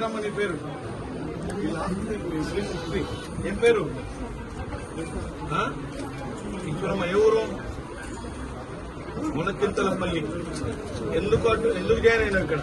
పేరమ్మ నీ పేరు? ఏం పేరు? ఈశ్వరమ్మ ఏ ఊరు? మునక్కింతలపల్లి. ఎందుకు జాయిన్ అయినా ఇక్కడ?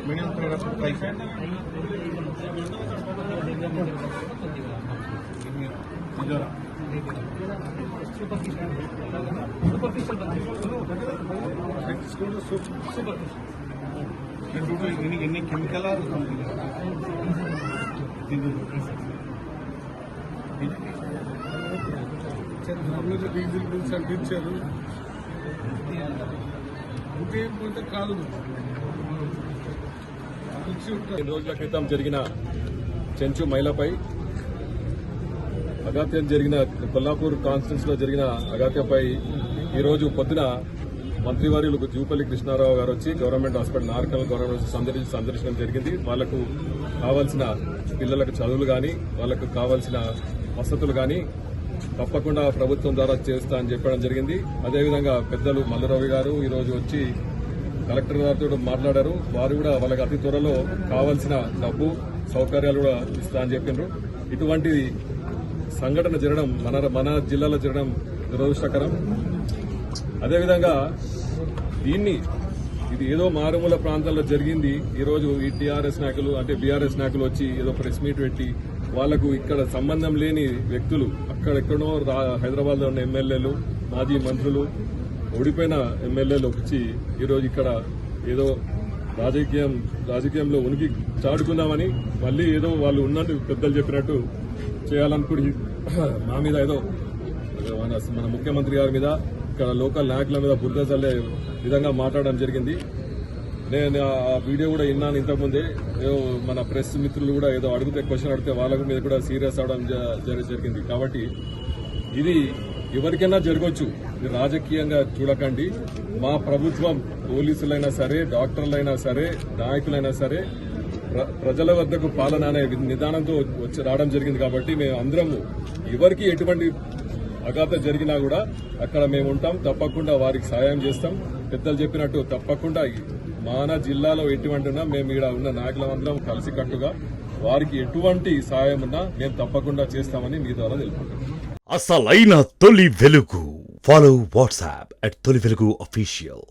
మీడియం ప్రైస్ ఎన్ని కెమికల్ డీజిల్ బిల్స్ అంటించారు. ఇంకేంటే కాదు. 2 రోజుల క్రితం జరిగిన చెంచు మహిళపై అఘాత్యం జరిగిన కొల్లాపూర్ కాన్స్టిట్యూన్స్ లో జరిగిన అఘాత్యంపై ఈరోజు పొద్దున మంత్రివర్యులు జూపల్లి కృష్ణారావు గారు వచ్చి గవర్నమెంట్ హాస్పిటల్ నార్కల్ గవర్నమెంట్ సందర్శించడం జరిగింది. వాళ్లకు కావాల్సిన పిల్లలకు చదువులు కానీ వాళ్లకు కావాల్సిన వసతులు కానీ తప్పకుండా ప్రభుత్వం ద్వారా చేస్తా అని చెప్పడం జరిగింది. అదేవిధంగా పెద్దలు మల్లురవి గారు ఈరోజు వచ్చి కలెక్టర్ గారితో మాట్లాడారు. వారు కూడా వాళ్ళకి అతి త్వరలో కావాల్సిన డబ్బు సౌకర్యాలు కూడా ఇస్తా అని చెప్పినారు. ఇటువంటి సంఘటన జరగడం మన జిల్లాలో జరగడం దురదృష్టకరం. అదేవిధంగా ఇది ఏదో మారుమూల ప్రాంతాల్లో జరిగింది. ఈరోజు ఈ టీఆర్ఎస్ నాయకులు అంటే బీఆర్ఎస్ నాయకులు వచ్చి ఏదో ప్రెస్ మీట్ పెట్టి వాళ్లకు ఇక్కడ సంబంధం లేని వ్యక్తులు అక్కడెక్కడో హైదరాబాద్ లో ఉన్న ఎమ్మెల్యేలు మాజీ మంత్రులు ఓడిపోయిన ఎమ్మెల్యేలు వచ్చి ఈరోజు ఇక్కడ ఏదో రాజకీయంలో ఉనికి చాటుకుందామని మళ్లీ ఏదో వాళ్ళు ఉన్నట్టు పెద్దలు చెప్పినట్టు చేయాలనుకుని మా మీద ఏదో మన ముఖ్యమంత్రి గారి మీద ఇక్కడ లోకల్ నాయకుల మీద బురద చల్లే విధంగా మాట్లాడడం జరిగింది. నేను ఆ వీడియో కూడా విన్నాను ఇంతకుముందే. మన ప్రెస్ మిత్రులు కూడా ఏదో క్వశ్చన్ అడిగితే వాళ్ళ మీద కూడా సీరియస్ అవడం జరిగింది. కాబట్టి ఇది ఎవరికైనా జరగవచ్చు. ఇది రాజకీయంగా చూడకండి. మా ప్రభుత్వం పోలీసులైనా సరే, డాక్టర్లైనా సరే, నాయకులైనా సరే ప్రజల వద్దకు పాలన అనే నిదానంతో వచ్చి రావడం జరిగింది. కాబట్టి మేము అందరం ఎవరికి ఎటువంటి అఘాతం జరిగినా కూడా అక్కడ మేము ఉంటాం. తప్పకుండా వారికి సాయం చేస్తాం. పెద్దలు చెప్పినట్టు తప్పకుండా మన జిల్లాలో ఎటువంటి ఉన్నా మేము ఇక్కడ ఉన్న నాయకులందరం కలిసికట్టుగా వారికి ఎటువంటి సాయం ఉన్నా మేము తప్పకుండా చేస్తామని మీ ద్వారా తెలుపుకుంటాం. అసలైన తొలి వెలుగు. ఫాలో వాట్సాప్ @తొలి వెలుగు అఫీషియల్.